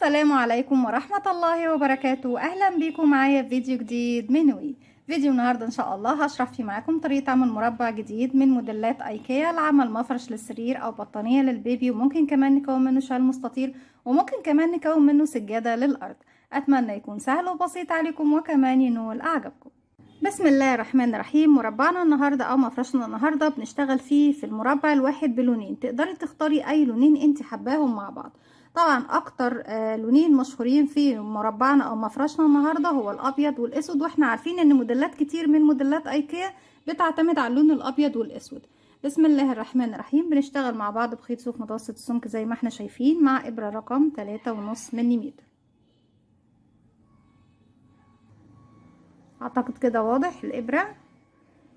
السلام عليكم ورحمة الله وبركاته. أهلا بيكم معايا في فيديو جديد من وي. فيديو النهاردة إن شاء الله هشرح فيه معاكم طريقة عمل مربع جديد من موديلات ايكيا لعمل مفرش للسرير أو بطانية للبيبي، وممكن كمان نكون منه شال مستطيل، وممكن كمان نكون منه سجادة للأرض. أتمنى يكون سهل وبسيط عليكم وكمان ينول أعجابكم. بسم الله الرحمن الرحيم. مربعنا النهاردة أو مفرشنا النهاردة بنشتغل فيه في المربع الواحد بلونين. تقدري تختاري أي لونين انت حباهم مع بعض. طبعا اكتر لونين مشهورين في مربعنا او مفرشنا النهارده هو الابيض والاسود، واحنا عارفين ان موديلات كتير من موديلات ايكيا بتعتمد على اللون الابيض والاسود. بسم الله الرحمن الرحيم. بنشتغل مع بعض بخيط صوف متوسط السمك زي ما احنا شايفين مع ابرة رقم 3.5 ملم. اعتقد كده واضح الابرة.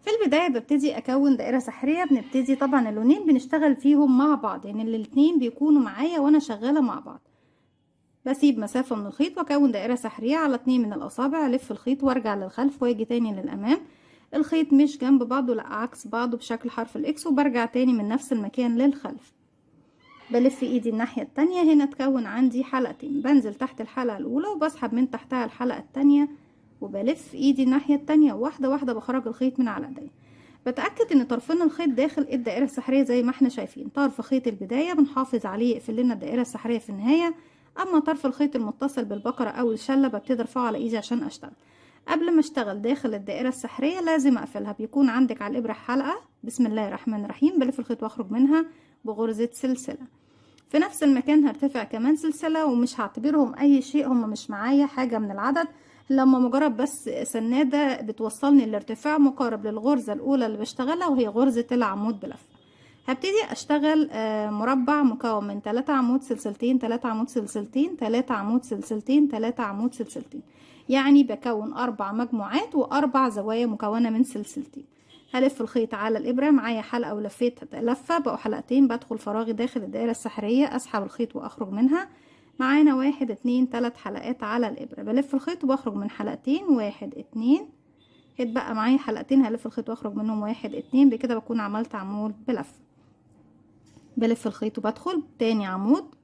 في البداية ببتدي اكون دائرة سحرية. بنبتدي طبعا اللونين بنشتغل فيهم مع بعض، يعني الاتنين بيكونوا معايا وانا شغالة مع بعض. بسيب مسافة من الخيط واكون دائرة سحرية على 2 من الاصابع، الف الخيط وارجع للخلف واجي تاني للامام. الخيط مش جنب بعضه، لا عكس بعضه بشكل حرف الاكس، وبرجع تاني من نفس المكان للخلف. بلف ايدي الناحية التانية. هنا تكون عندي حلقتين، بنزل تحت الحلقة الاولى وبسحب من تحتها الحلقة التانية، وبلف ايدي الناحية التانية واحدة واحدة بخرج الخيط من على ايدي. بتأكد ان طرفين الخيط داخل الدائرة السحرية زي ما احنا شايفين. طرف خيط البداية بنحافظ عليه يقفل لنا الدائرة السحرية في النهاية، اما طرف الخيط المتصل بالبقرة او الشلة ببتدي ارفعه على ايدي عشان اشتغل. قبل ما اشتغل داخل الدائرة السحرية لازم اقفلها. بيكون عندك على الابرة حلقة. بسم الله الرحمن الرحيم. بلف الخيط واخرج منها بغرزة سلسلة. في نفس المكان هرتفع كمان سلسلة، ومش هعتبرهم اي شيء، هم مش معايا حاجة من العدد، لما مجرد بس سنادة بتوصلني لارتفاع مقارب للغرزة الاولى اللي بشتغلها، وهي غرزة العمود بلفة. هبتدي اشتغل مربع مكون من 3 عمود سلسلتين، 3 عمود سلسلتين، 3 عمود سلسلتين، 3 عمود سلسلتين، يعني بكون 4 مجموعات و4 زوايا مكونة من سلسلتين. هلف الخيط على الابرة. معايا حلقة ولفيت لفة بقوا حلقتين. بدخل فراغي داخل الدائرة السحرية، اسحب الخيط واخرج منها. معانا 1 2 3 حلقات على الابرة. بلف الخيط وبخرج من حلقتين، 1 2. اتبقى معايا حلقتين، هلف الخيط واخرج منهم 1 2. بكده بكون عملت عمود بلفة. بلف الخيط وبدخل تاني عمود،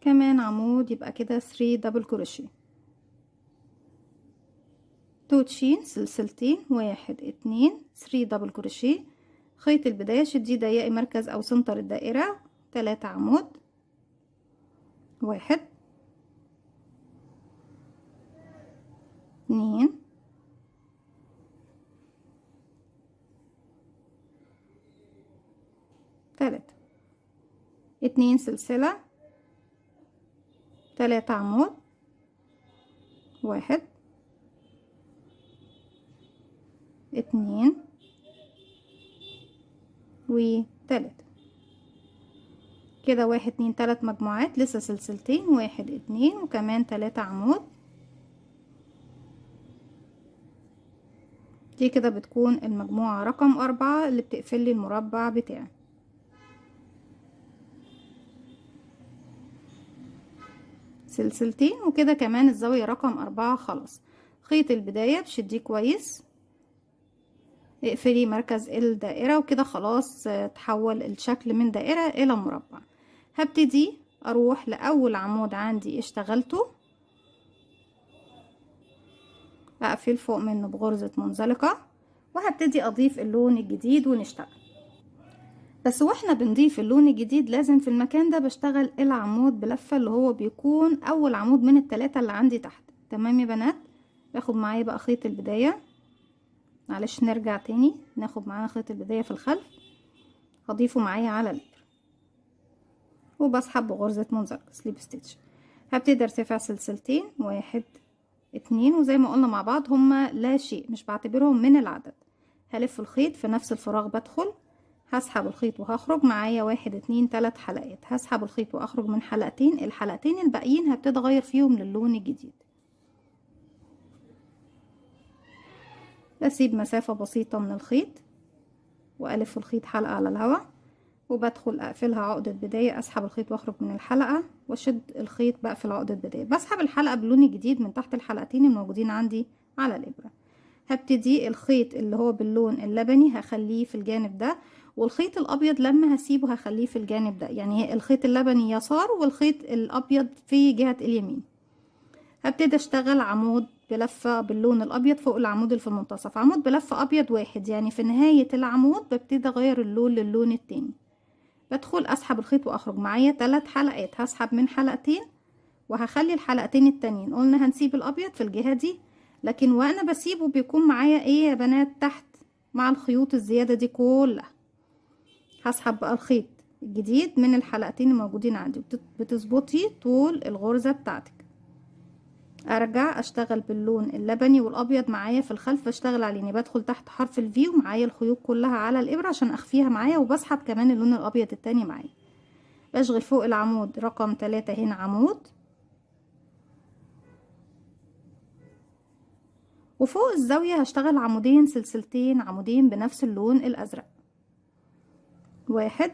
كمان عمود، يبقى كده 3 دبل كروشيه. توتشين سلسلتين، 1 2 3 دبل كروشيه. خيط البداية شديه ضيقي مركز او سنتر الدائرة. 3 عمود، 1 2 3. 2 سلسلة، 3 عمود، 1 2 و3. كده 1 2 3 مجموعات، لسه سلسلتين، 1 2 وكمان 3 عمود. دي كده بتكون المجموعة رقم 4 اللي بتقفل لي المربع بتاعي. سلسلتين وكده كمان الزاوية رقم 4. خلاص. خيط البداية بشديه كويس، اقفلي مركز الدائرة، وكده خلاص تحول الشكل من دائرة الى مربع. هبتدي اروح لاول عمود عندي اشتغلته، اقفل فوق منه بغرزة منزلقة، وهبتدي اضيف اللون الجديد ونشتغل. بس واحنا بنضيف اللون الجديد لازم في المكان ده بشتغل العمود بلفة، اللي هو بيكون اول عمود من التلاتة اللي عندي تحت. تمام يا بنات؟ باخد معايا بقى خيط البداية. معلش نرجع تاني، ناخد معانا خيط البداية في الخلف، هضيفه معايا على الابرة وبسحب بغرزة منزلقة سليب ستيتش. هبتدي ارتفع سلسلتين، 1 2، وزي ما قلنا مع بعض هما لا شيء، مش بعتبرهم من العدد. هلف الخيط في نفس الفراغ، بدخل هسحب الخيط وهخرج. معايا 1 2 3 حلقات، هسحب الخيط واخرج من حلقتين. الحلقتين الباقيين هبتدي اغير فيهم للون الجديد. بسيب مسافة بسيطة من الخيط والف الخيط حلقة على الهواء، وبدخل اقفلها عقدة بداية. اسحب الخيط واخرج من الحلقة واشد الخيط، بقفل عقدة بداية. بسحب الحلقة بلون جديد من تحت الحلقتين الموجودين عندي على الابرة. هبتدي الخيط اللي هو باللون اللبني هخليه في الجانب ده، والخيط الابيض لما هسيبه هخليه في الجانب ده، يعني الخيط اللبني يسار والخيط الابيض في جهة اليمين. هبتدي اشتغل عمود بلفة باللون الابيض فوق العمود اللي في المنتصف، عمود بلفة ابيض واحد، يعني في نهاية العمود ببتدي اغير اللون للون التاني. بدخل اسحب الخيط واخرج، معايا 3 حلقات، هسحب من حلقتين وهخلي الحلقتين التانيين، قلنا هنسيب الابيض في الجهة دي، لكن وانا بسيبه بيكون معايا ايه يا بنات تحت مع الخيوط الزيادة دي كلها. هسحب بقى الخيط الجديد من الحلقتين الموجودين عندي، بتظبطي طول الغرزة بتاعتك. ارجع اشتغل باللون اللبني والابيض معايا في الخلف، بشتغل عليه يعني بدخل تحت حرف الفي ومعايا الخيوط كلها على الابره عشان اخفيها معايا، وبسحب كمان اللون الابيض التاني معايا. بشغل فوق العمود رقم 3 هنا عمود، وفوق الزاويه هشتغل عمودين سلسلتين، عمودين بنفس اللون الازرق. 1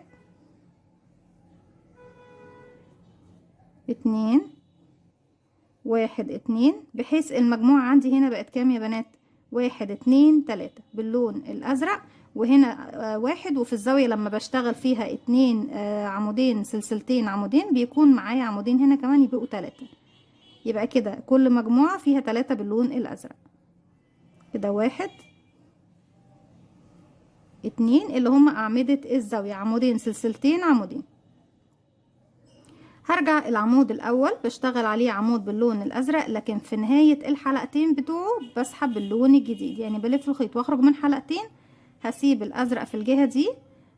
2 1 2، بحيث المجموعة عندي هنا بقت كام يا بنات؟ 1 2 3 باللون الازرق، وهنا 1، وفي الزاوية لما بشتغل فيها 2 عمودين سلسلتين عمودين بيكون معايا عمودين هنا كمان يبقوا 3، يبقى كده كل مجموعة فيها 3 باللون الازرق. كده 1 2 اللي هم اعمدة الزاوية، عمودين سلسلتين عمودين. هرجع العمود الاول بشتغل عليه عمود باللون الازرق، لكن في نهاية الحلقتين بتوعه بسحب اللون الجديد، يعني بلف الخيط واخرج من حلقتين، هسيب الازرق في الجهة دي،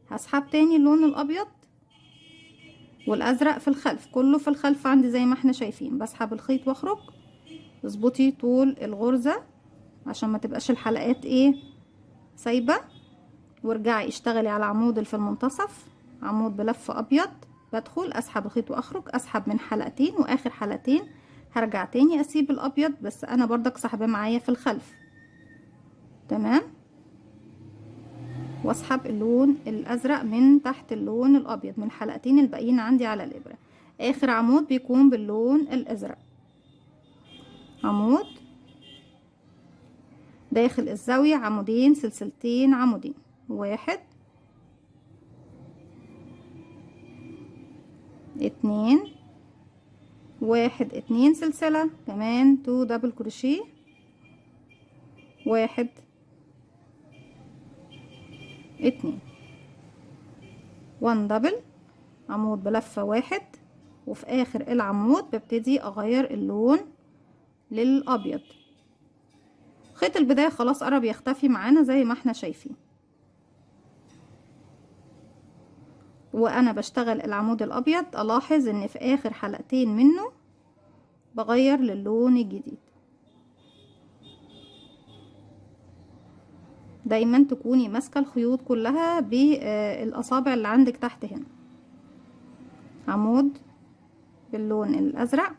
هسحب تاني اللون الابيض والازرق في الخلف، كله في الخلف عندي زي ما احنا شايفين. بسحب الخيط واخرج، اظبطي طول الغرزة عشان ما تبقاش الحلقات ايه سايبة، وارجعي اشتغلي على العمود اللي في المنتصف، عمود بلف ابيض، بدخل اسحب الخيط واخرج، اسحب من حلقتين، واخر حلقتين هرجع تاني اسيب الابيض، بس انا برضك سحبه معايا في الخلف. تمام، واسحب اللون الازرق من تحت اللون الابيض من الحلقتين الباقيين عندي على الابره. اخر عمود بيكون باللون الازرق، عمود داخل الزاويه عمودين سلسلتين عمودين، 1 2 1 2 سلسلة، كمان 2 دبل كروشيه، 1 2 1 دبل، عمود بلفة 1، وفي اخر العمود ببتدي اغير اللون للابيض. خيط البداية خلاص قرب يختفي معانا زي ما احنا شايفين، وانا بشتغل العمود الابيض الاحظ ان في اخر حلقتين منه بغير للون الجديد. دايما تكوني ماسكه الخيوط كلها بالاصابع اللي عندك تحت هنا. عمود باللون الازرق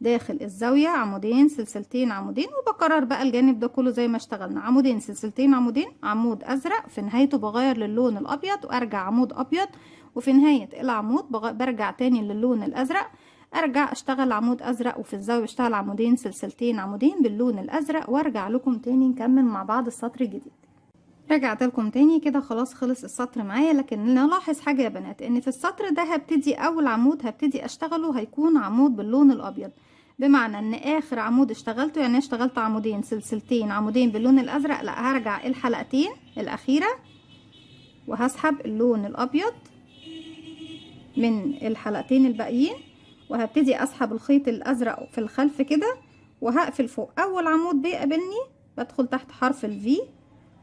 داخل الزاويه عمودين سلسلتين عمودين، وبكرر بقى الجانب ده كله زي ما اشتغلنا، عمودين سلسلتين عمودين، عمود ازرق، في نهايته بغير للون الابيض وارجع عمود ابيض، وفي نهايه العمود برجع تاني للون الازرق، ارجع اشتغل عمود ازرق، وفي الزاويه اشتغل عمودين سلسلتين عمودين باللون الازرق، وارجع لكم تاني نكمل مع بعض السطر الجديد. رجعت لكم تاني كده خلاص خلص السطر معايا، لكن نلاحظ حاجه يا بنات ان في السطر ده هبتدي اول عمود هبتدي اشتغله هيكون عمود باللون الابيض، بمعنى ان اخر عمود اشتغلته يعني اشتغلت عمودين سلسلتين عمودين باللون الازرق، لا هرجع الحلقتين الاخيره وهسحب اللون الابيض من الحلقتين الباقيين، وهبتدي اسحب الخيط الازرق في الخلف كده، وهقفل فوق اول عمود بيقابلني بدخل تحت حرف الفي،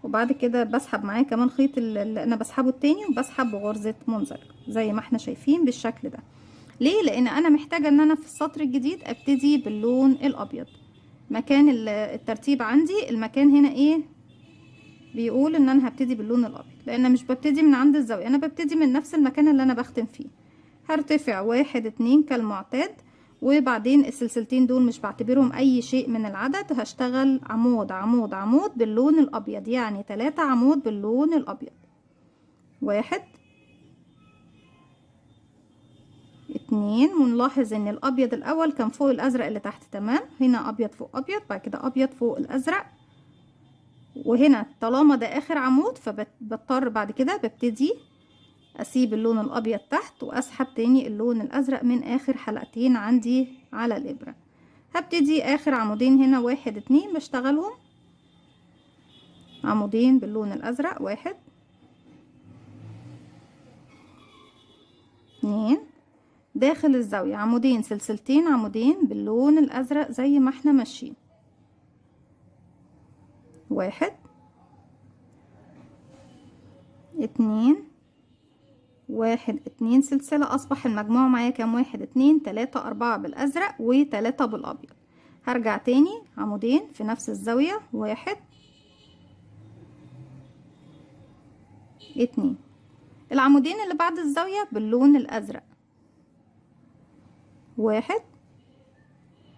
وبعد كده بسحب معاه كمان خيط اللي انا بسحبه التاني، وبسحب بغرزة منزلقة زي ما احنا شايفين بالشكل ده. ليه؟ لان انا محتاجة ان انا في السطر الجديد ابتدي باللون الابيض. مكان الترتيب عندي المكان هنا ايه بيقول ان انا هبتدي باللون الابيض، لان مش ببتدي من عند الزاوية، انا ببتدي من نفس المكان اللي انا بختم فيه. هرتفع 1 2 كالمعتاد، وبعدين السلسلتين دول مش بعتبرهم اي شيء من العدد، هشتغل عمود عمود عمود باللون الابيض، يعني 3 عمود باللون الابيض. 1 2، ونلاحظ ان الابيض الاول كان فوق الازرق اللي تحت، تمام، هنا ابيض فوق ابيض، بعد كده ابيض فوق الازرق، وهنا طالما ده اخر عمود فبضطر بعد كده ببتدي اسيب اللون الابيض تحت واسحب تاني اللون الازرق من اخر حلقتين عندي على الابرة. هبتدي اخر عمودين هنا 1 2 بشتغلهم عمودين باللون الازرق، 1 2 داخل الزاوية عمودين سلسلتين عمودين باللون الازرق زي ما احنا ماشيين، 1 2 1 2 سلسلة. اصبح المجموع معايا كام؟ 1 2 3 4 بالازرق و3 بالابيض. هرجع تاني عمودين في نفس الزاوية، 1 2 العمودين اللي بعد الزاوية باللون الازرق، 1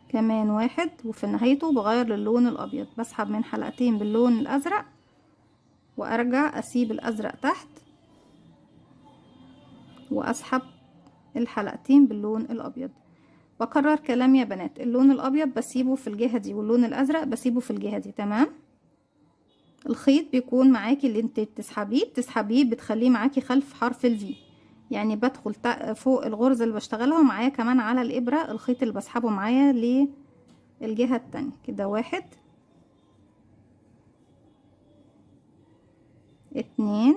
كمان 1 وفي نهايته بغير للون الابيض، بسحب من حلقتين باللون الازرق وارجع اسيب الازرق تحت واسحب الحلقتين باللون الابيض. بكرر كلام يا بنات، اللون الابيض بسيبه في الجهة دي واللون الازرق بسيبه في الجهة دي، تمام؟ الخيط بيكون معاكي اللي انت بتسحبيه بتخليه معاكي خلف حرف الفي، يعني بدخل فوق الغرزة اللي بشتغلها ومعايا كمان على الابرة الخيط اللي بسحبه معايا للجهة التانية كده. 1 2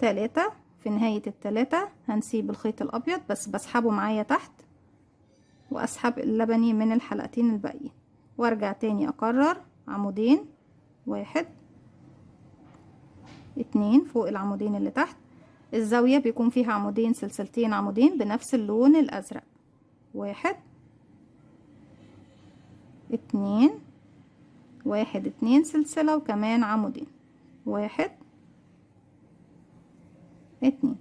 3 في نهاية التلاتة هنسيب الخيط الابيض بس بسحبه معايا تحت واسحب اللبني من الحلقتين الباقيين وارجع تاني اكرر عمودين، 1 2 فوق العمودين اللي تحت. الزاوية بيكون فيها عمودين سلسلتين عمودين بنفس اللون الازرق، 1 2 1 2 سلسلة وكمان عمودين، 1 2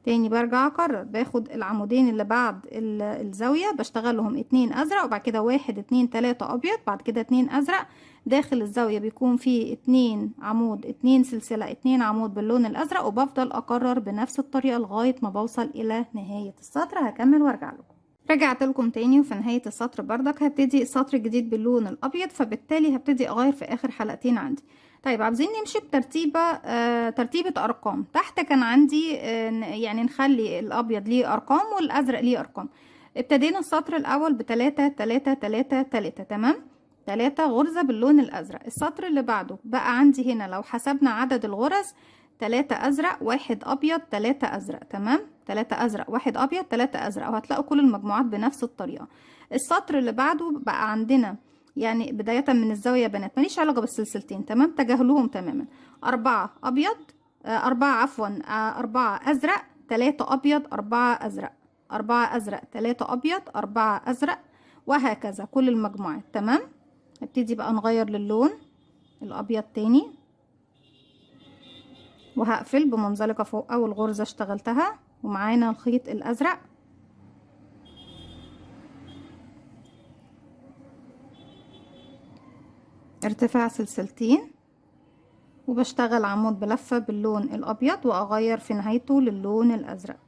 تاني. برجع اكرر باخد العمودين اللي بعد الزاوية بشتغلهم 2 ازرق وبعد كده 1 2 3 ابيض، بعد كده 2 ازرق. داخل الزاوية بيكون فيه 2 عمود 2 سلسلة 2 عمود باللون الازرق، وبفضل اكرر بنفس الطريقة لغاية ما بوصل الى نهاية السطر. هكمل وارجع لكم. رجعت لكم تاني وفي نهاية السطر بردك هبتدي السطر الجديد باللون الابيض، فبالتالي هبتدي اغير في اخر حلقتين عندي. طيب عاوزين نمشي بترتيبة ترتيبة ارقام. تحت كان عندي يعني نخلي الابيض ليه ارقام والازرق ليه ارقام. ابتدينا السطر الاول بتلاتة تلاتة تلاتة تلاتة، تمام؟ 3 غرزة باللون الازرق. السطر اللي بعده بقى عندي هنا لو حسبنا عدد الغرز 3 ازرق 1 ابيض 3 ازرق، تمام؟ 3 ازرق 1 ابيض 3 ازرق، وهتلاقوا كل المجموعات بنفس الطريقة. السطر اللي بعده بقى عندنا يعني بداية من الزاوية يا بنات ماليش علاقة بالسلسلتين، تمام؟ تجاهلوهم تماما. 4 ابيض 4 عفوا 4 ازرق 3 ابيض 4 ازرق 4 ازرق 3 ابيض 4 ازرق، وهكذا كل المجموعات، تمام؟ نبتدي بقى نغير للون الابيض تاني وهقفل بمنزلقة فوق اول غرزة اشتغلتها ومعانا الخيط الازرق. ارتفاع سلسلتين وبشتغل عمود بلفة باللون الابيض واغير في نهايته للون الازرق.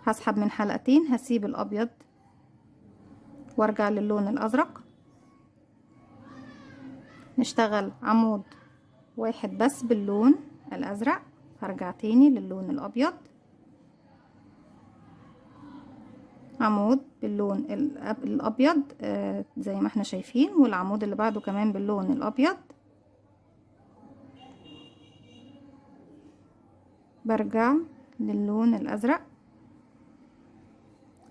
هسحب من حلقتين هسيب الابيض وارجع للون الازرق. نشتغل عمود 1 بس باللون الازرق، هرجع تاني للون الابيض، عمود باللون الابيض زي ما احنا شايفين، والعمود اللي بعده كمان باللون الابيض. برجع للون الازرق.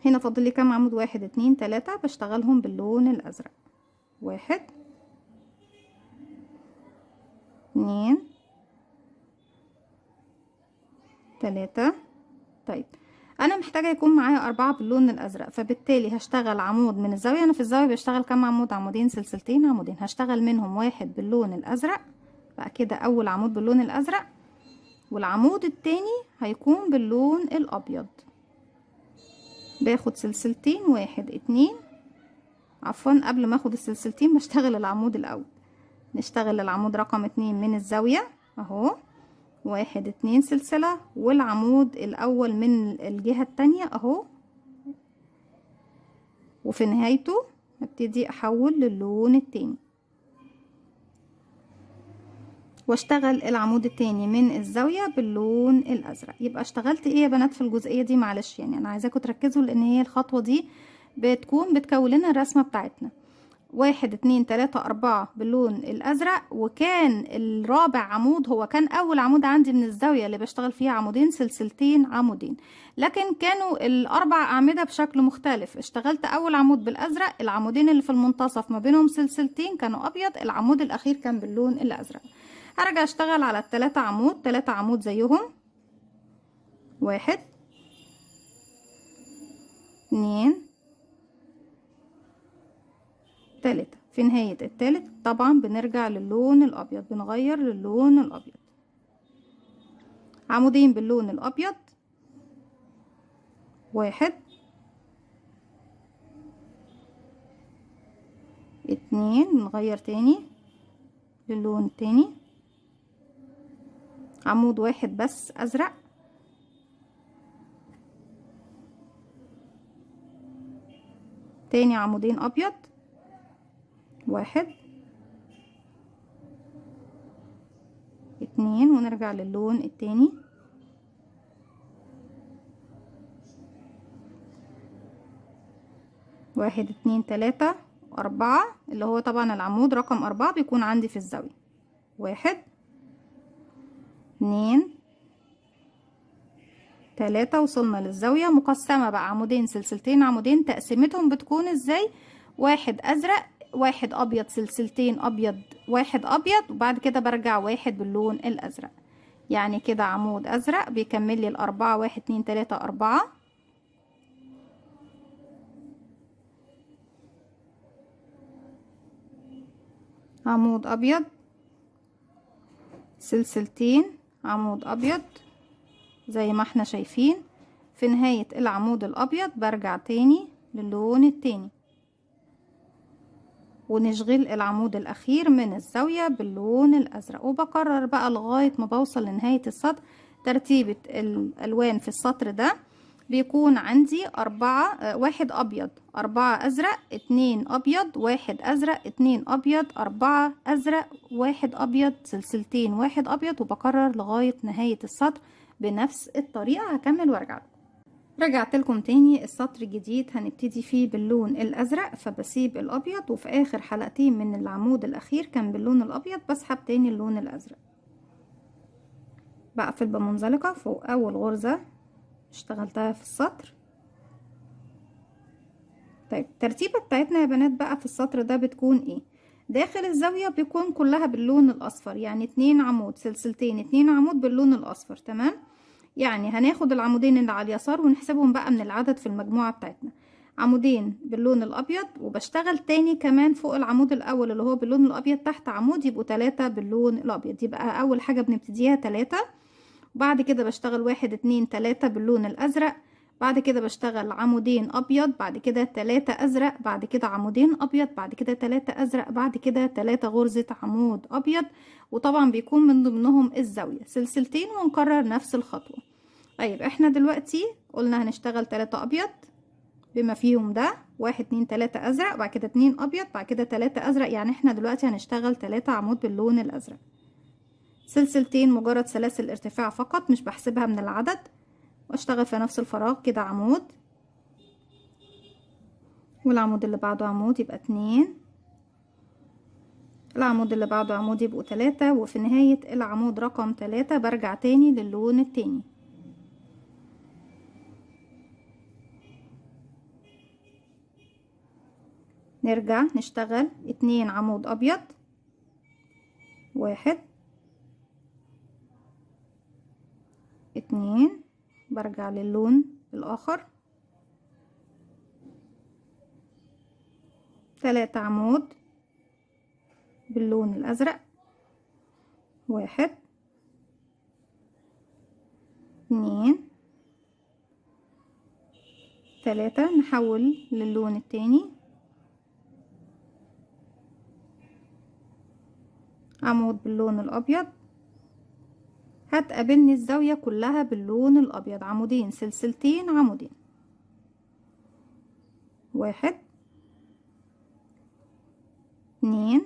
هنا فاضل لي كام عمود؟ 1 2 3 بشتغلهم باللون الازرق، 1 2 3. طيب انا محتاجه يكون معايا 4 باللون الازرق، فبالتالي هشتغل عمود من الزاويه. انا في الزاويه بشتغل كام عمود؟ عمودين سلسلتين عمودين، هشتغل منهم 1 باللون الازرق، بقى كده اول عمود باللون الازرق، والعمود التاني هيكون باللون الابيض. باخد سلسلتين 1 2 عفوا قبل ما اخد السلسلتين بشتغل العمود الاول. نشتغل العمود رقم 2 من الزاويه اهو، 1 2 سلسلة، والعمود الاول من الجهة التانية اهو، وفي نهايته هبتدي احول للون التاني واشتغل العمود التاني من الزاوية باللون الازرق. يبقى اشتغلت ايه يا بنات في الجزئية دي؟ معلش يعني انا عايزاكم تركزوا لان هي الخطوة دي بتكون لنا الرسمة بتاعتنا. 1 2 3 4 باللون الازرق، وكان الرابع عمود هو كان اول عمود عندي من الزاوية اللي بشتغل فيها عمودين سلسلتين عمودين، لكن كانوا الاربع اعمدة بشكل مختلف. اشتغلت اول عمود بالازرق، العمودين اللي في المنتصف ما بينهم سلسلتين كانوا ابيض، العمود الاخير كان باللون الازرق. هرجع اشتغل على التلاتة عمود، 3 عمود زيهم. 1 2 3. في نهاية التالت طبعا بنرجع للون الابيض، بنغير للون الابيض. عمودين باللون الابيض. 1 2. بنغير تاني للون التاني. عمود واحد بس ازرق. تاني عمودين ابيض. 1 2. ونرجع للون التاني. 1 2 3 4، اللي هو طبعا العمود رقم 4 بيكون عندي في الزاوية. 1 2 3. وصلنا للزاوية مقسمة بقى، عمودين سلسلتين عمودين. تقسيمتهم بتكون ازاي؟ 1 ازرق، 1 ابيض، سلسلتين ابيض، 1 ابيض، وبعد كده برجع 1 باللون الازرق. يعني كده عمود ازرق بيكمل لي الاربعة. 1 2 3 4. عمود ابيض، سلسلتين، عمود ابيض زي ما احنا شايفين. في نهاية العمود الابيض برجع تاني للون التاني، ونشغل العمود الاخير من الزاوية باللون الازرق، وبكرر بقى لغاية ما بوصل لنهاية السطر. ترتيبة الالوان في السطر ده بيكون عندي 4 1 ابيض، 4 ازرق، 2 ابيض، 1 ازرق، 2 ابيض، 4 ازرق، 1 ابيض، سلسلتين، 1 ابيض، وبكرر لغاية نهاية السطر بنفس الطريقة. هكمل وارجع لكم. رجعت لكم تاني. السطر الجديد هنبتدي فيه باللون الازرق، فبسيب الابيض، وفي اخر حلقتين من العمود الاخير كان باللون الابيض، بسحب تاني اللون الازرق. بقفل بمنزلقة فوق اول غرزة اشتغلتها في السطر. طيب الترتيبة بتاعتنا يا بنات بقى في السطر ده بتكون ايه؟ داخل الزاوية بيكون كلها باللون الاصفر، يعني 2 عمود سلسلتين، 2 عمود باللون الاصفر. تمام؟ يعني هناخد العمودين اللي على اليسار ونحسبهم بقى من العدد في المجموعة بتاعتنا. عمودين باللون الابيض، وبشتغل تاني كمان فوق العمود الاول اللي هو باللون الابيض تحت عمود، يبقوا 3 باللون الابيض. يبقى اول حاجة بنبتديها 3. وبعد كده بشتغل 1 2 3 باللون الازرق. بعد كده بشتغل عمودين ابيض، بعد كده 3 ازرق، بعد كده عمودين ابيض، بعد كده 3 ازرق، بعد كده 3 غرزة عمود ابيض، وطبعا بيكون من ضمنهم الزاوية سلسلتين، ونكرر نفس الخطوة. طيب احنا دلوقتي قلنا هنشتغل 3 ابيض بما فيهم ده 1 2 3 ازرق، بعد كده 2 ابيض، بعد كده 3 ازرق. يعني احنا دلوقتي هنشتغل 3 عمود باللون الازرق. سلسلتين مجرد سلاسل ارتفاع فقط، مش بحسبها من العدد، واشتغل في نفس الفراغ كده عمود، والعمود اللي بعده عمود يبقى 2، العمود اللي بعده عمود يبقوا 3، وفي نهاية العمود رقم 3 برجع تاني للون التاني. نرجع نشتغل 2 عمود ابيض، 1 2، برجع للون الاخر، 3 عمود باللون الازرق، 1 2 3. نحول للون التاني، عمود باللون الابيض. هتقابلني الزاوية كلها باللون الابيض، عمودين سلسلتين عمودين، 1 2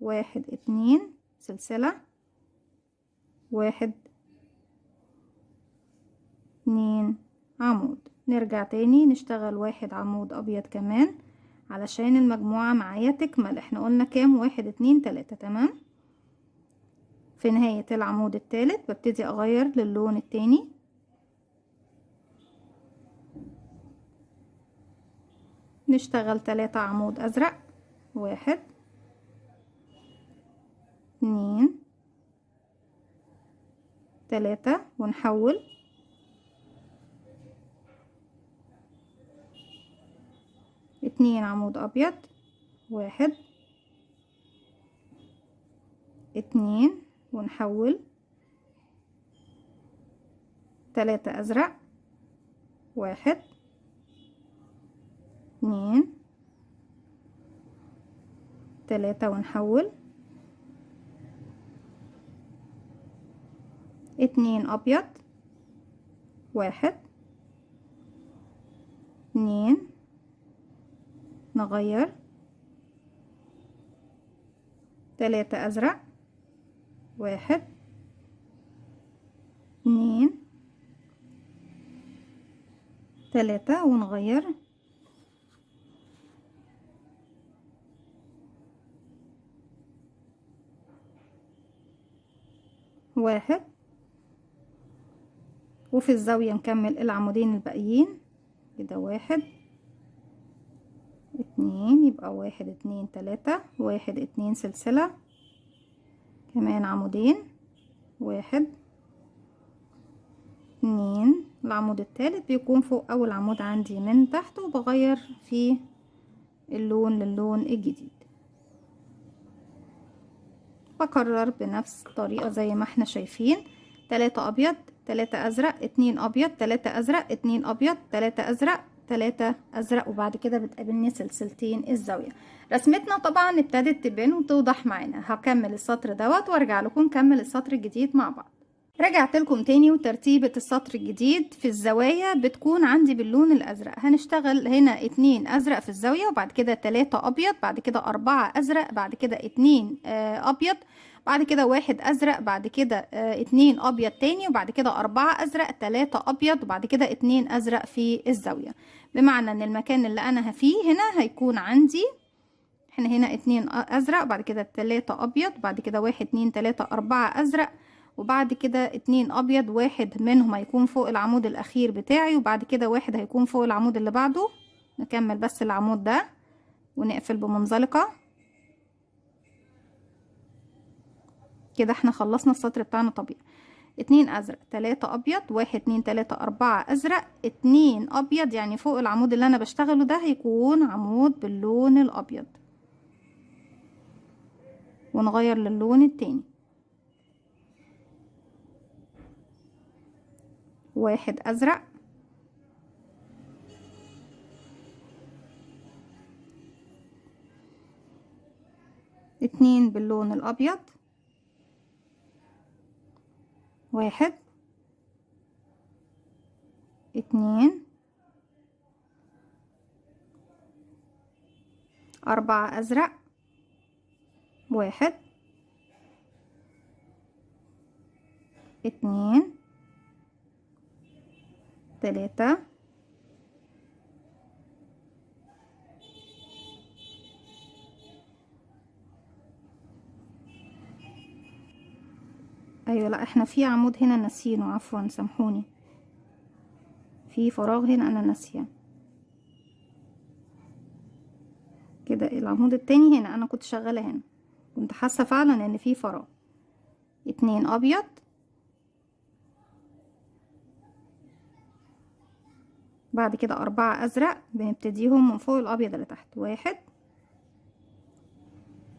1 2 سلسلة 1 2 عمود. نرجع تاني نشتغل 1 عمود ابيض كمان علشان المجموعة معايا تكمل. احنا قلنا كام؟ 1 2 3. تمام. في نهاية العمود الثالث ببتدي اغير للون التاني، نشتغل 3 عمود ازرق، 1 2 3 ونحول، 2 عمود ابيض، 1 2 ونحول، 3 ازرق، 1 2 3 ونحول، 2 ابيض، 1 2 نغير، 3 ازرق، 1 2 3 ونغير، 1 وفي الزاوية نكمل العمودين الباقيين كده، 1 2 يبقى 1 2 3 1 2 سلسلة كمان عمودين، 1 2 العمود الثالث بيكون فوق اول عمود عندي من تحت، وبغير في اللون للون الجديد. بكرر بنفس الطريقة زي ما احنا شايفين، 3 ابيض 3 ازرق 2 ابيض 3 ازرق 2 ابيض 3 ازرق 3 ازرق، وبعد كده بتقابلني سلسلتين الزاوية. رسمتنا طبعا ابتدت تبان وتوضح معانا. هكمل السطر دوت وارجع لكم نكمل السطر الجديد مع بعض. رجعت لكم تاني، وترتيبة السطر الجديد في الزوايا بتكون عندي باللون الازرق. هنشتغل هنا 2 ازرق في الزاوية، وبعد كده 3 ابيض، بعد كده 4 ازرق، بعد كده 2 ابيض، بعد كده 1 ازرق، بعد كده 2 ابيض تاني، وبعد كده 4 ازرق 3 ابيض، وبعد كده 2 ازرق في الزاوية. بمعنى ان المكان اللي انا فيه هنا هيكون عندي، احنا هنا 2 ازرق، بعد كده 3 ابيض، بعد كده 1 2 3 4 ازرق، وبعد كده 2 ابيض، 1 منهم هيكون فوق العمود الاخير بتاعي، وبعد كده 1 هيكون فوق العمود اللي بعده. نكمل بس العمود ده ونقفل بمنزلقة كده. احنا خلصنا السطر بتاعنا طبيعي. 2 ازرق 3 ابيض، 1 2 3 4 ازرق، 2 ابيض، يعني فوق العمود اللي انا بشتغله ده هيكون عمود باللون الابيض، ونغير للون التاني. 1 ازرق، 2 باللون الابيض، 1 2 4 ازرق، 1 2 3 ايوه، لا احنا في عمود هنا ناسيينه، عفوا سامحوني، في فراغ هنا انا ناسيه كده. العمود التاني هنا انا كنت شغاله هنا، كنت حاسه فعلا ان في فراغ. 2 ابيض، بعد كده 4 ازرق، بنبتديهم من فوق الابيض اللي تحت. 1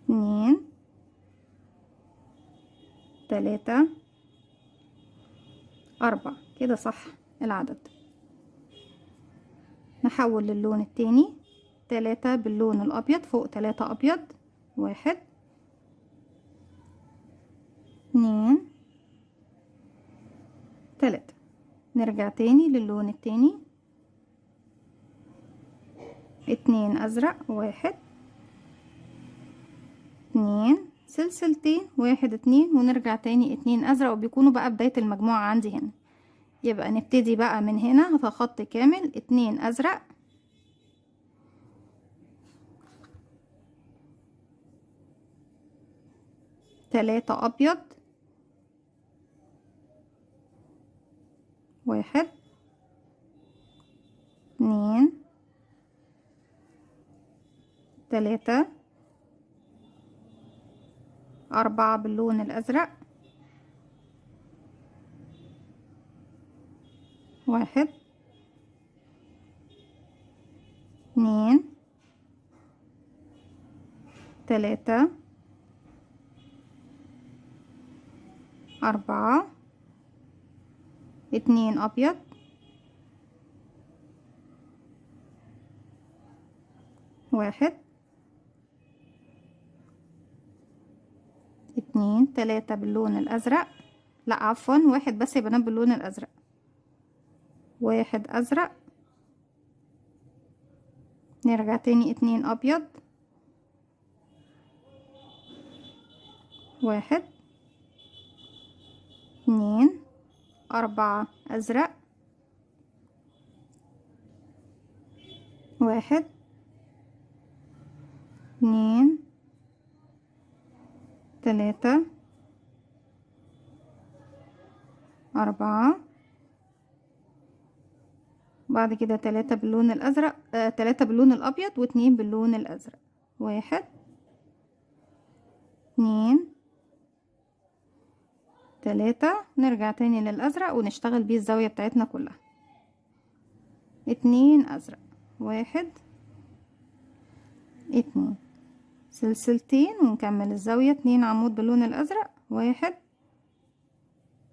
2 3 4 كده صح العدد. نحول للون التاني، 3 باللون الابيض فوق 3 ابيض، 1 2 3. نرجع تاني للون التاني، 2 ازرق، 1 2 سلسلتين، 1 2 ونرجع تاني 2 ازرق، وبيكونوا بقى بداية المجموعة عندي هنا. يبقى نبتدي بقى من هنا في خط كامل 2 ازرق، 3 ابيض، 1 2 3 4 باللون الازرق، 1 2 3 4 2 ابيض، 1 2 3 باللون الازرق، لا عفوا 1 بس يا بنات باللون الازرق، 1 ازرق، نرجع تاني 2 ابيض، 1 2 4 ازرق، 1 2 3 4. بعد كده 3 باللون الازرق، 3 باللون الابيض و2 باللون الازرق، 1 2 3. نرجع تاني للازرق ونشتغل بيه الزاوية بتاعتنا كلها. 2 ازرق، 1 2 سلسلتين ونكمل الزاوية، 2 عمود باللون الازرق، 1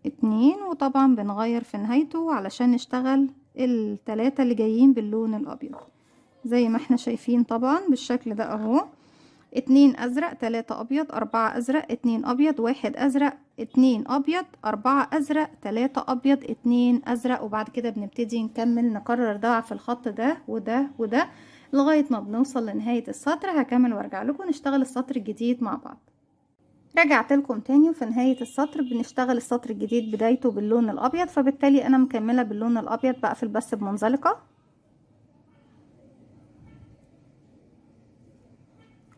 2. وطبعا بنغير في نهايته علشان نشتغل ال3 اللي جايين باللون الابيض زي ما احنا شايفين طبعا بالشكل ده اهو. 2 ازرق، 3 ابيض، 4 ازرق، 2 ابيض، 1 ازرق، 2 ابيض، 4 ازرق، 3 ابيض، 2 ازرق. وبعد كده بنبتدي نكمل نكرر ده في الخط ده وده وده لغاية ما بنوصل لنهاية السطر. هكمل وارجع لكم نشتغل السطر الجديد مع بعض. رجعت لكم تاني، وفي نهاية السطر بنشتغل السطر الجديد بدايته باللون الابيض، فبالتالي انا مكملة باللون الابيض بقفل بس بمنزلقة،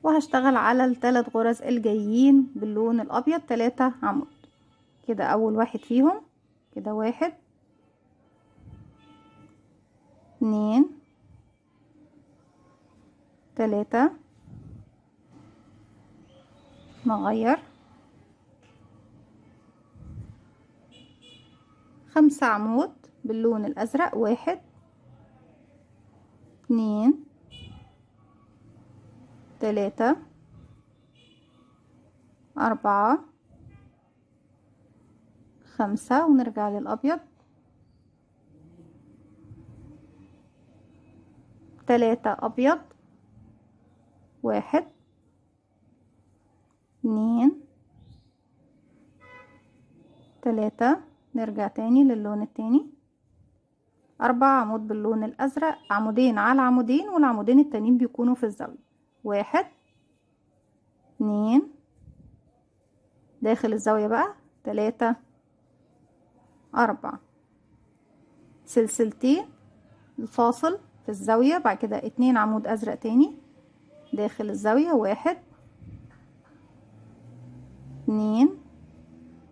وهشتغل على ال3 غرز الجايين باللون الابيض 3 عمود كده. اول واحد فيهم كده 1 2 3، نغير 5 عمود باللون الازرق، 1 2 3 4 5. ونرجع للابيض 3 ابيض، 1 2 3. نرجع تاني للون التاني، 4 عمود باللون الازرق، عمودين على عمودين، والعمودين التانيين بيكونوا في الزاوية، 1 2 داخل الزاوية بقى، 3 4 سلسلتين الفاصل في الزاوية، بعد كده 2 عمود ازرق تاني داخل الزاوية، 1 2.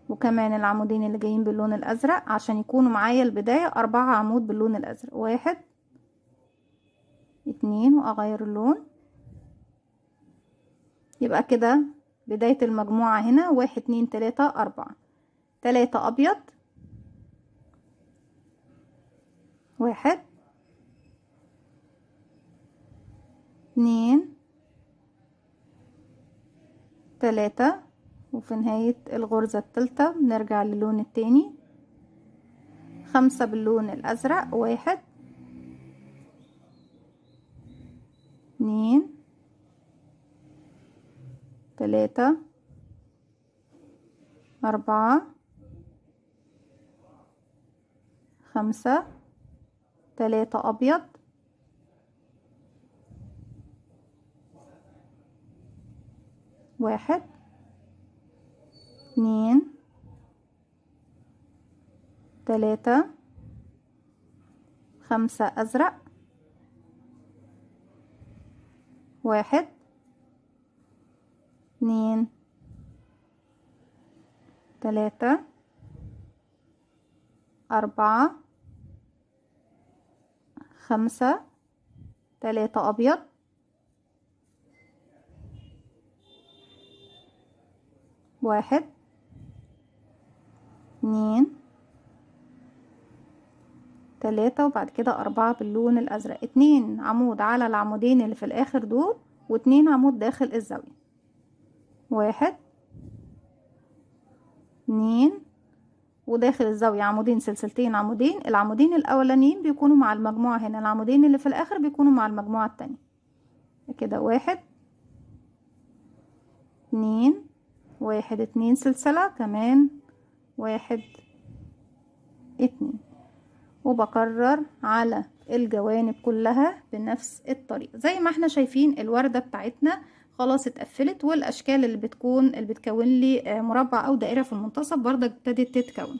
وكمان العمودين اللي جايين باللون الازرق عشان يكونوا معايا البداية 4 عمود باللون الازرق، 1 2. واغير اللون، يبقى كده بداية المجموعة هنا 1 2 3 4. 3 ابيض، 1 2 3. وفي نهاية الغرزة الثالثة بنرجع للون التاني، 5 باللون الازرق، 1 2 3 4 5. 3 ابيض، 1 2 3 5 ازرق، 1 2 3 4 5 3 ابيض، 1 2 3 وبعد كده 4 باللون الازرق، 2 عمود على العمودين اللي في الاخر دول، و2 عمود داخل الزاوية. 1 2 وداخل الزاوية عمودين سلسلتين عمودين، العمودين الاولانيين بيكونوا مع المجموعة هنا، العمودين اللي في الاخر بيكونوا مع المجموعة التانية كده. 1 2 1 2 سلسلة كمان، 1 2 وبكرر على الجوانب كلها بنفس الطريقة. زي ما احنا شايفين الوردة بتاعتنا خلاص اتقفلت، والاشكال اللي بتكون لي مربع او دائرة في المنتصف برضك ابتدت تتكون.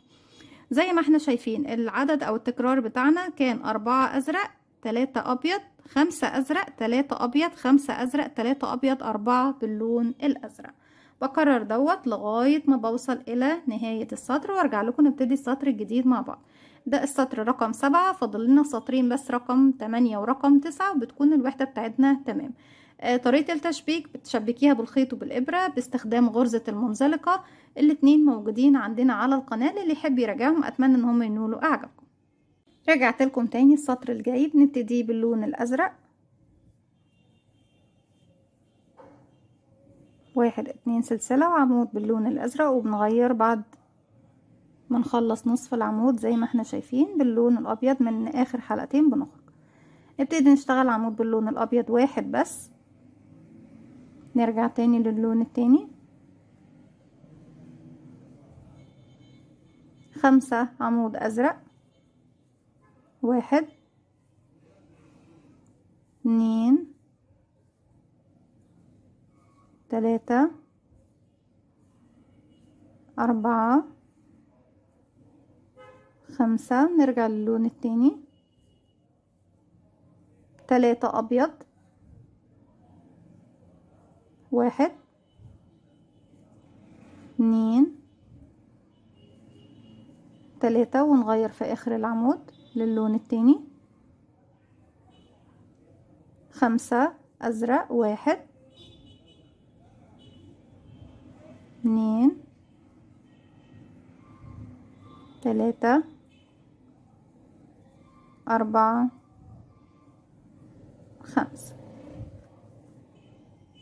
زي ما احنا شايفين العدد او التكرار بتاعنا كان 4 ازرق 3 ابيض 5 ازرق 3 ابيض 5 ازرق 3 ابيض 4 باللون الازرق. بكرر دوت لغاية ما بوصل الى نهاية السطر، وارجع لكم نبتدي السطر الجديد مع بعض. ده السطر رقم 7، فاضل لنا سطرين بس، رقم 8 ورقم 9، وبتكون الوحدة بتاعتنا تمام. طريقة التشبيك بتشبكيها بالخيط وبالإبرة باستخدام غرزة المنزلقة. الاتنين موجودين عندنا على القناة، اللي يحب يراجعهم أتمنى ان هم ينولوا اعجابكم. رجعت لكم تاني السطر الجاي، بنبتدي باللون الازرق. 1 2 سلسلة وعمود باللون الازرق، وبنغير بعد ما نخلص نصف العمود زي ما احنا شايفين باللون الابيض من اخر حلقتين بنخرج. نبتدي نشتغل عمود باللون الابيض واحد بس، نرجع تاني للون التاني. 5 عمود ازرق، 1 2 3 4 5 نرجع للون التاني. 3 ابيض، 1 2 3 ونغير في اخر العمود للون التاني. 5 ازرق، 1 2 3 4 5.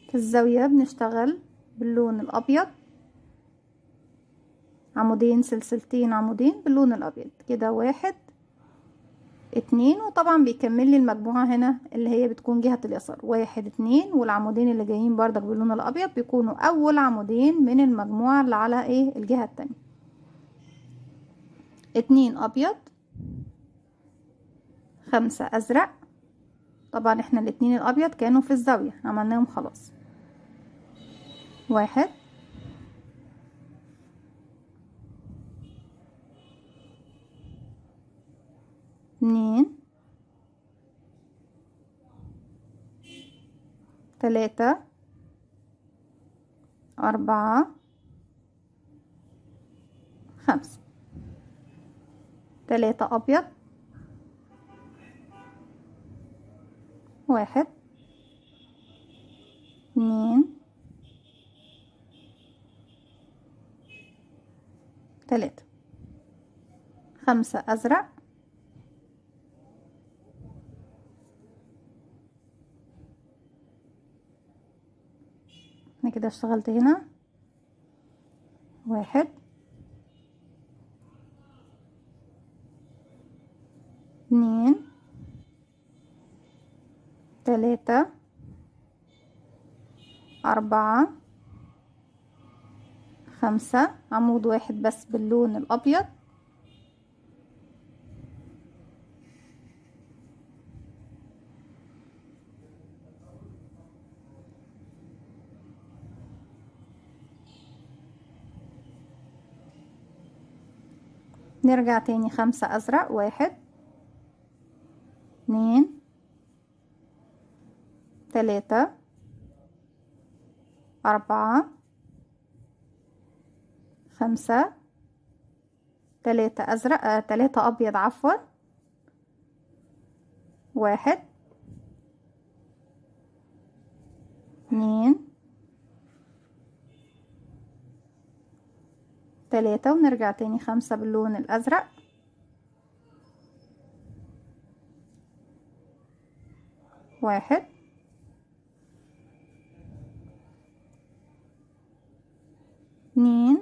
في الزاوية بنشتغل باللون الابيض عمودين سلسلتين عمودين باللون الابيض كده، 1 2 وطبعا بيكمل لي المجموعة هنا اللي هي بتكون جهة اليسار. 1 2 والعمودين اللي جايين بردك باللون الابيض بيكونوا اول عمودين من المجموعة اللي على الجهة التانية. 2 ابيض، 5 ازرق، طبعا احنا الاتنين الابيض كانوا في الزاوية عملناهم خلاص. 1 2 3 4 5. 3 ابيض، 1 2 3. 5 ازرق، انا كده اشتغلت هنا 1 2 3 4 5 عمود واحد بس باللون الابيض. نرجع تاني 5 ازرق، 1 2 3 4 5 3 ازرق، 3 ابيض عفوا، 1 2 3 ونرجع تاني 5 باللون الازرق، 1 2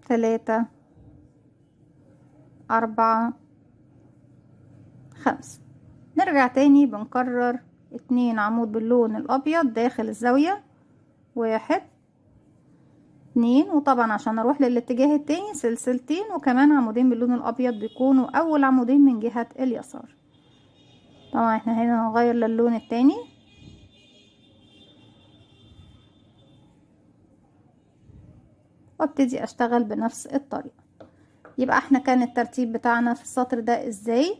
3 4 5. نرجع تاني بنكرر 2 عمود باللون الابيض داخل الزاوية، 1 2، وطبعا عشان اروح للاتجاه التاني سلسلتين وكمان عمودين باللون الابيض بيكونوا اول عمودين من جهة اليسار. طبعا احنا هنا هنغير للون التاني، وابتدي اشتغل بنفس الطريقة. يبقى احنا كان الترتيب بتاعنا في السطر ده ازاي؟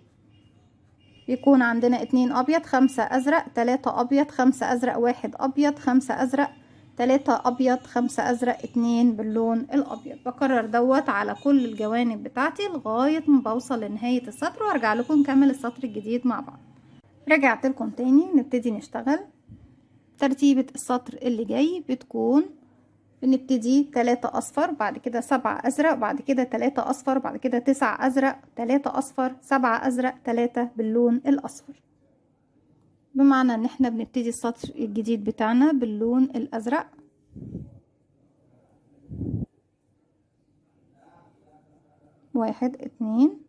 بيكون عندنا 2 ابيض، 5 ازرق، 3 ابيض، 5 ازرق، 1 ابيض، 5 ازرق، 3 ابيض، 5 ازرق، 2 باللون الابيض. بكرر دوت على كل الجوانب بتاعتي لغاية ما بوصل لنهاية السطر، وارجع لكم نكمل السطر الجديد مع بعض. رجعت لكم تاني، نبتدي نشتغل. ترتيبة السطر اللي جاي بتكون بنبتدي 3 اصفر، بعد كده 7 ازرق، بعد كده 3 اصفر، بعد كده 9 ازرق، 3 اصفر، 7 ازرق، 3 باللون الاصفر. بمعنى ان احنا بنبتدي السطر الجديد بتاعنا باللون الازرق. واحد، اتنين،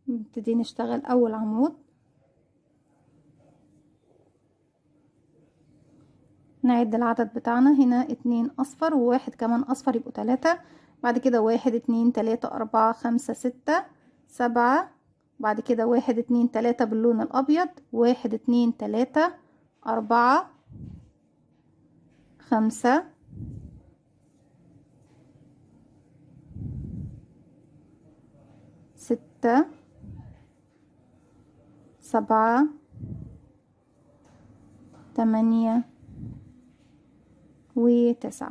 نبتدي نشتغل اول عمود، نعد العدد بتاعنا هنا 2 اصفر وواحد كمان اصفر يبقوا 3، بعد كده 1 2 3 4 5 6 7، بعد كده 1 2 3 باللون الابيض، 1 2 3 4 5 6 7 8 و9.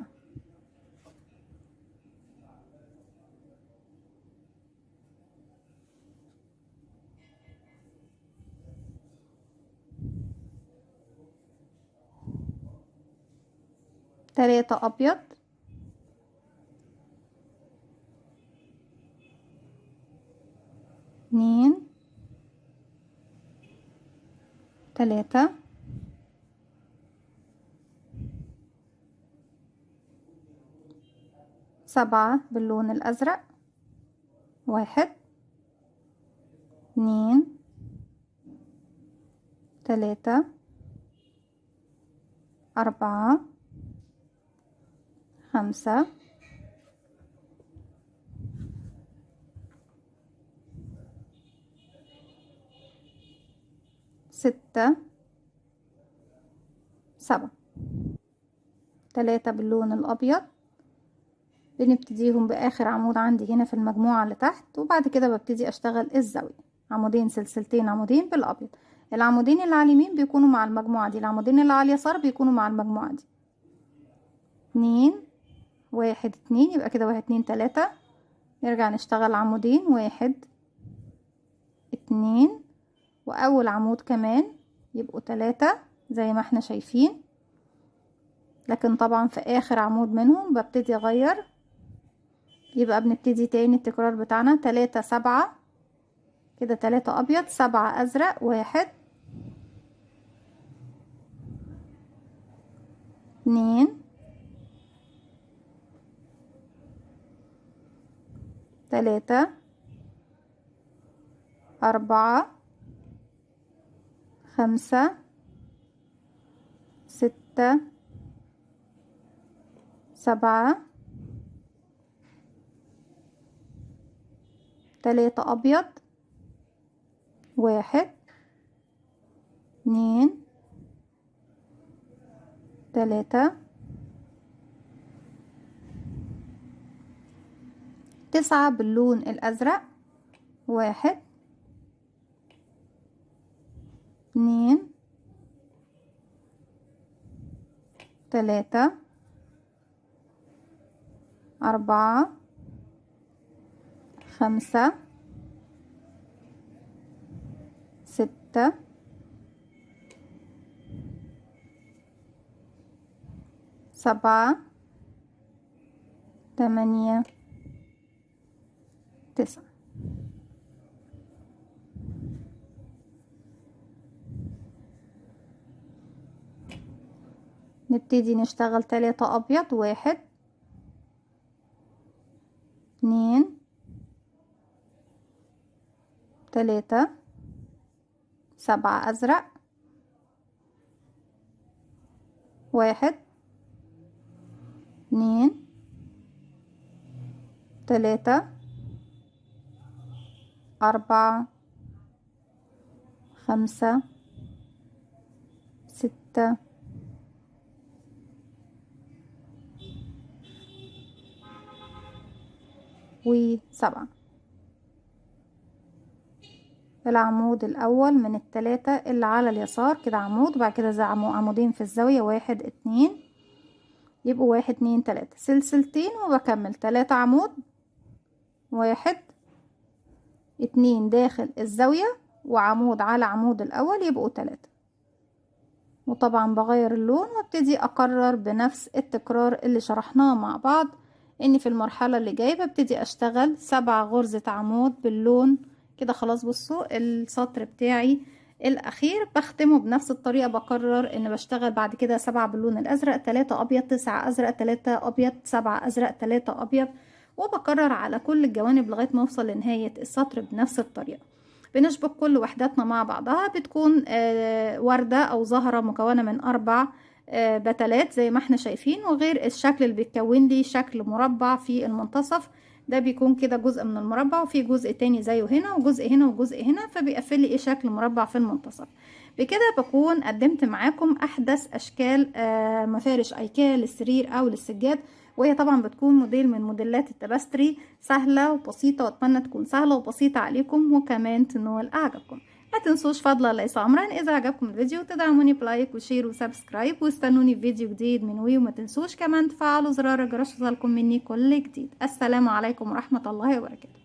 تلاتة أبيض، 2 3 7 باللون الأزرق، 1 2 3 4 5 6 7. 3 باللون الأبيض بنبتديهم بآخر عمود عندي هنا في المجموعة اللي تحت، وبعد كده ببتدي أشتغل الزاوية، عمودين سلسلتين عمودين بالأبيض. العمودين اللي على اليمين بيكونوا مع المجموعة دي، العمودين اللي على اليسار بيكونوا مع المجموعة دي. 2 1 2، يبقى كده 1 2 3. نرجع نشتغل عمودين، 1 2، وأول عمود كمان يبقوا 3 زي ما احنا شايفين، لكن طبعا في آخر عمود منهم ببتدي أغير. يبقى بنبتدي تاني التكرار بتاعنا 3 7، كده 3 أبيض، 7 أزرق، 1 2 3 4 5 6 7 3 أبيض، 1 2 3 9 باللون الازرق. 1 2 3 4 5 6 7 8 9. نبتدي نشتغل 3 ابيض. 1 2 3 7 ازرق. 1 2 3 4 5 6 و7. العمود الاول من التلاتة اللي على اليسار كده عمود، وبعد كده زي عمودين في الزاوية. 1 2 يبقوا 1 2 3 سلسلتين، وبكمل 3 عمود. 1 2 داخل الزاوية وعمود على عمود الاول يبقوا 3. وطبعا بغير اللون وابتدي اكرر بنفس التكرار اللي شرحناه مع بعض، ان في المرحلة اللي جاية ببتدي اشتغل 7 غرزة عمود باللون كده. خلاص بصوا السطر بتاعي الاخير بختمه بنفس الطريقة، بكرر ان بشتغل بعد كده 7 باللون الازرق، 3 ابيض، 9 ازرق، 3 ابيض، 7 ازرق، 3 ابيض، وبكرر على كل الجوانب لغاية ما اوصل لنهاية السطر بنفس الطريقة. بنشبك كل وحداتنا مع بعضها، بتكون وردة او زهرة مكونة من 4 بتلات زي ما احنا شايفين، وغير الشكل اللي بيتكون لي شكل مربع في المنتصف. ده بيكون كده جزء من المربع، وفي جزء تاني زيه هنا، وجزء هنا، وجزء هنا، فبيقفل لي ايه شكل مربع في المنتصف. بكده بكون قدمت معاكم احدث اشكال مفارش ايكيا للسرير او للسجاد، وهي طبعا بتكون موديل من موديلات التبستري، سهلة وبسيطة، واتمنى تكون سهلة وبسيطة عليكم وكمان تنول اعجابكم. ما تنسوش فضلا ليس امرا اذا عجبكم الفيديو تدعموني بلايك وشير وسبسكرايب، واستنوني في فيديو جديد من وما تنسوش كمان تفعلوا زرار الجرس يوصلكم مني كل جديد. السلام عليكم ورحمة الله وبركاته.